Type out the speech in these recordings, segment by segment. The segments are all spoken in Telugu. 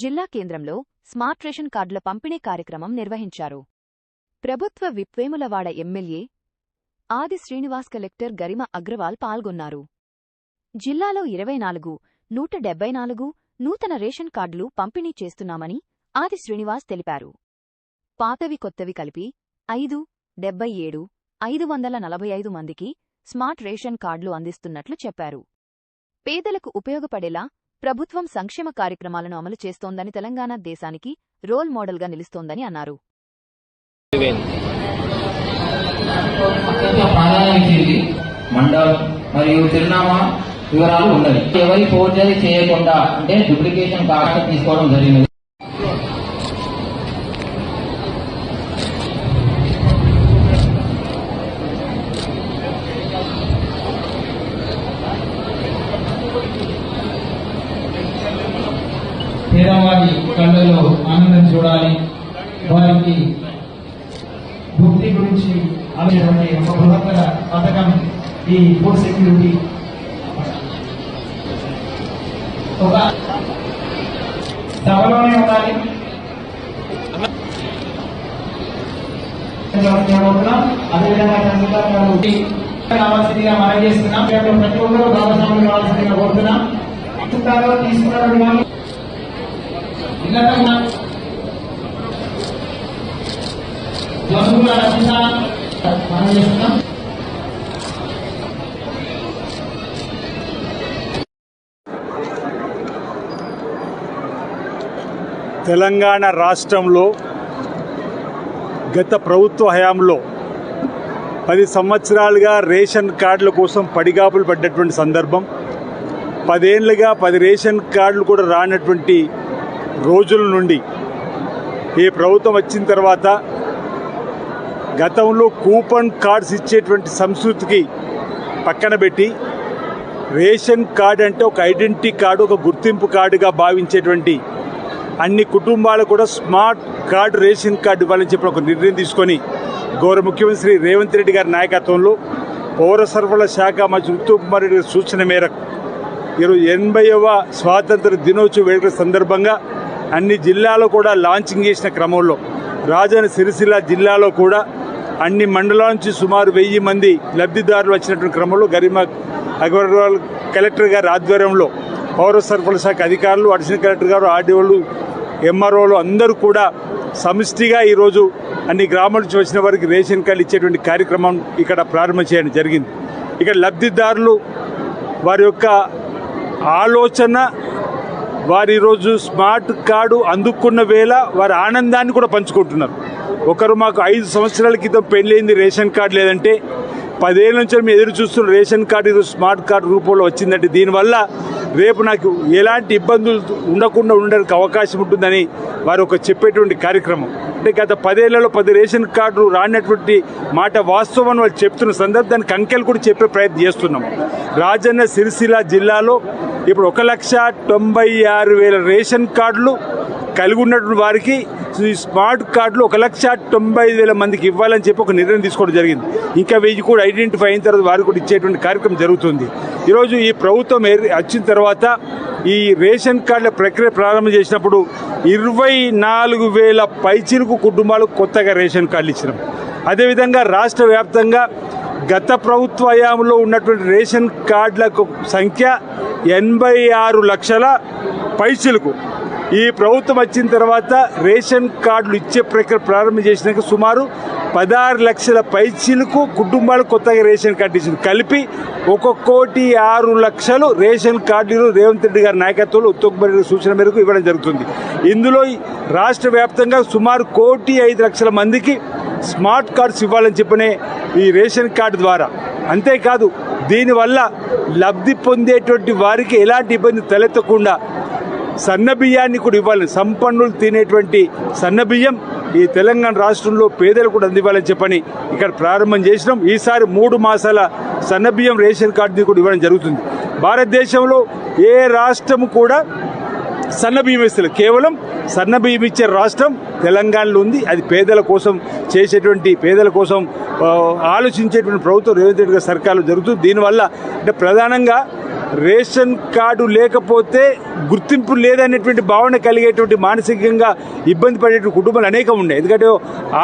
జిల్లా కేంద్రంలో స్మార్ట్ రేషన్ కార్డుల పంపిణీ కార్యక్రమం నిర్వహించారు. ప్రభుత్వ విప్వేములవాడ ఎమ్మెల్యే ఆది శ్రీనివాస్, కలెక్టర్ గరిమ అగ్రవాల్ పాల్గొన్నారు. జిల్లాలో 174 నూతన రేషన్ కార్డులు పంపిణీ చేస్తున్నామని ఆది శ్రీనివాస్ తెలిపారు. పాతవి కొత్తవి కలిపి 545 మందికి స్మార్ట్ రేషన్ కార్డులు అందిస్తున్నట్లు చెప్పారు. పేదలకు ఉపయోగపడేలా ప్రభుత్వం సంక్షేమ కార్యక్రమాలను అమలు చేస్తోందని, తెలంగాణ దేశానికి రోల్ మోడల్గా నిలుస్తోందని అన్నారు. మండలం మరియు చిరునామా వివరాలు ఉన్నది. ఎవరి ఫోర్జరీ చేయకుండా అంటే డూప్లికేషన్ కార్డు తీసుకోవడం జరిగినది. పేదవారి కళ్ళలో ఆనందం చూడాలి, వారికి భక్తి గురించి ఆలోచించే ఒక బృహత్తర పథకం ఈ ఫుడ్ సెక్యూరిటీ. ఒక సభలోనే ఉండాలి. అదేవిధంగా రావాల్సిందిగా మనం చేస్తున్నాం. ప్రతి ఒక్కరూ భాగస్వాములు కావాల్సిందిగా కోరుతున్నాం. తీసుకున్నటువంటి తెలంగాణ రాష్ట్రంలో గత ప్రభుత్వ హయాంలో 10 సంవత్సరాలుగా రేషన్ కార్డుల కోసం పడిగాపులు పడ్డటువంటి సందర్భం. 10 ఏళ్లుగా 10 రేషన్ కార్డులు కూడా రానటువంటి రోజుల నుండి ఈ ప్రభుత్వం వచ్చిన తర్వాత గతంలో కూపన్ కార్డ్స్ ఇచ్చేటువంటి సంస్కృతికి పక్కన పెట్టి రేషన్ కార్డు అంటే ఒక ఐడెంటిటీ కార్డు, ఒక గుర్తింపు కార్డుగా భావించేటువంటి అన్ని కుటుంబాలు కూడా స్మార్ట్ కార్డు, రేషన్ కార్డు ఇవ్వాలని చెప్పి ఒక నిర్ణయం తీసుకొని గౌరవ ముఖ్యమంత్రి రేవంత్ రెడ్డి గారి నాయకత్వంలో పౌర సరఫరాల శాఖ మంత్రి ఉత్తమ్ కుమార్ రెడ్డి గారి సూచన మేరకు ఈరోజు 80వ స్వాతంత్ర దినోత్సవ వేడుకల సందర్భంగా అన్ని జిల్లాలో కూడా లాంచింగ్ చేసిన క్రమంలో రాజన్న సిరిసిల్ల జిల్లాలో కూడా అన్ని మండలాల నుంచి సుమారు 1000 మంది లబ్ధిదారులు వచ్చినటువంటి క్రమంలో గరిమ అగ్రవాల్ కలెక్టర్ గారి ఆధ్వర్యంలో పౌర సరఫరాల శాఖ అధికారులు, అడిషనల్ కలెక్టర్ గారు, ఆర్డీఓలు, ఎంఆర్ఓలు అందరూ కూడా సమిష్టిగా ఈరోజు అన్ని గ్రామాల నుంచి వచ్చిన వారికి రేషన్ కార్డులు ఇచ్చేటువంటి కార్యక్రమం ఇక్కడ ప్రారంభం చేయడం జరిగింది. ఇక్కడ లబ్ధిదారులు వారి యొక్క ఆలోచన, వారు ఈరోజు స్మార్ట్ కార్డు అందుకున్న వేళ వారి ఆనందాన్ని కూడా పంచుకుంటున్నారు. ఒకరు మాకు 5 సంవత్సరాల క్రితం పెళ్ళైంది, రేషన్ కార్డు లేదంటే 10 ఏళ్ళ నుంచి మేము ఎదురు చూస్తున్న రేషన్ కార్డు ఈరోజు స్మార్ట్ కార్డు రూపంలో వచ్చిందంటే దీనివల్ల రేపు నాకు ఎలాంటి ఇబ్బందులు ఉండకుండా ఉండడానికి అవకాశం ఉంటుందని వారు ఒక చెప్పేటువంటి కార్యక్రమం. అంటే గత 10 ఏళ్లలో 10 రేషన్ కార్డులు రానటువంటి మాట వాస్తవం వాళ్ళు చెప్తున్న సందర్భానికి అంకెలు కూడా చెప్పే ప్రయత్నం చేస్తున్నాం. రాజన్న సిరిసిల్ల జిల్లాలో ఇప్పుడు 1,96,000 రేషన్ కార్డులు కలిగి ఉన్నటువంటి వారికి ఈ స్మార్ట్ కార్డులు 1,95,000 మందికి ఇవ్వాలని చెప్పి ఒక నిర్ణయం తీసుకోవడం జరిగింది. ఇంకా 1000 కూడా ఐడెంటిఫై అయిన తర్వాత వారికి కూడా ఇచ్చేటువంటి కార్యక్రమం జరుగుతుంది. ఈరోజు ఈ ప్రభుత్వం వచ్చిన తర్వాత ఈ రేషన్ కార్డుల ప్రక్రియ ప్రారంభం చేసినప్పుడు 24,000 పైచిలుకు కుటుంబాలకు కొత్తగా రేషన్ కార్డులు ఇచ్చినాం. అదేవిధంగా రాష్ట్ర వ్యాప్తంగా గత ప్రభుత్వ హయాంలో ఉన్నటువంటి రేషన్ కార్డులకు సంఖ్య 86 లక్షల పైచిలుకు. ఈ ప్రభుత్వం వచ్చిన తర్వాత రేషన్ కార్డులు ఇచ్చే ప్రక్రియ ప్రారంభం చేసినాక సుమారు 16 లక్షల పైచిలుకు కుటుంబాలు కొత్తగా రేషన్ కార్డు ఇచ్చింది. కలిపి 1,06,00,000 రేషన్ కార్డులు రేవంత్ రెడ్డి గారి నాయకత్వంలో ఉత్తమ్ కుమార్ రెడ్డి సూచన మేరకు ఇవ్వడం జరుగుతుంది. ఇందులో రాష్ట్ర వ్యాప్తంగా సుమారు 1,05,00,000 మందికి స్మార్ట్ కార్డ్స్ ఇవ్వాలని చెప్పనే ఈ రేషన్ కార్డు ద్వారా. అంతేకాదు దీనివల్ల లబ్ధి పొందేటువంటి వారికి ఎలాంటి ఇబ్బంది తలెత్తకుండా సన్న బియ్యాన్ని కూడా ఇవ్వాలని, సంపన్నులు తినేటువంటి సన్న బియ్యం ఈ తెలంగాణ రాష్ట్రంలో పేదలు కూడా అందివ్వాలని చెప్పని ఇక్కడ ప్రారంభం చేసినాం. ఈసారి 3 మాసాల సన్న బియ్యం రేషన్ కార్డుని కూడా ఇవ్వడం జరుగుతుంది. భారతదేశంలో ఏ రాష్ట్రం కూడా సన్న బియ్యం ఇస్తారు, కేవలం సన్న బియ్యం ఇచ్చే రాష్ట్రం తెలంగాణలో ఉంది. అది పేదల కోసం చేసేటువంటి, పేదల కోసం ఆలోచించేటువంటి ప్రభుత్వం రేవంత్ రెడ్డి గారి సర్కార్లో జరుగుతుంది. దీనివల్ల అంటే ప్రధానంగా రేషన్ కార్డు లేకపోతే గుర్తింపు లేదనేటువంటి భావన కలిగేటువంటి మానసికంగా ఇబ్బంది పడేటువంటి కుటుంబాలు అనేకం ఉన్నాయి. ఎందుకంటే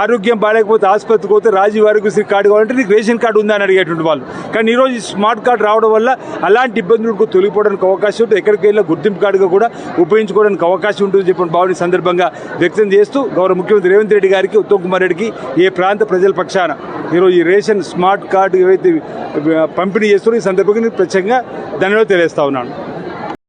ఆరోగ్యం బాగాలేకపోతే ఆసుపత్రికి పోతే రాజీవ్ ఆరోగ్యశ్రీ కార్డు కావాలంటే నీకు రేషన్ కార్డు ఉందా అని అడిగేటువంటి వాళ్ళు. కానీ ఈరోజు ఈ స్మార్ట్ కార్డు రావడం వల్ల అలాంటి ఇబ్బందులకు తొలగిపోవడానికి అవకాశం ఉంటుంది. ఎక్కడికి వెళ్ళినా గుర్తింపు కార్డుగా కూడా ఉపయోగించుకోవడానికి అవకాశం ఉంటుందని చెప్పిన భావన సందర్భంగా వ్యక్తం చేస్తూ గౌరవ ముఖ్యమంత్రి రేవంత్ రెడ్డి గారికి, ఉత్తమ్ కుమార్ రెడ్డికి, ఏ ప్రాంత ప్రజల పక్షాన ఈరోజు ఈ రేషన్ స్మార్ట్ కార్డు ఏవైతే పంపిణీ చేస్తారో ఈ సందర్భంగా నేను ప్రత్యేకంగా ధన్యవాదాలు తెలియజేస్తా ఉన్నాను.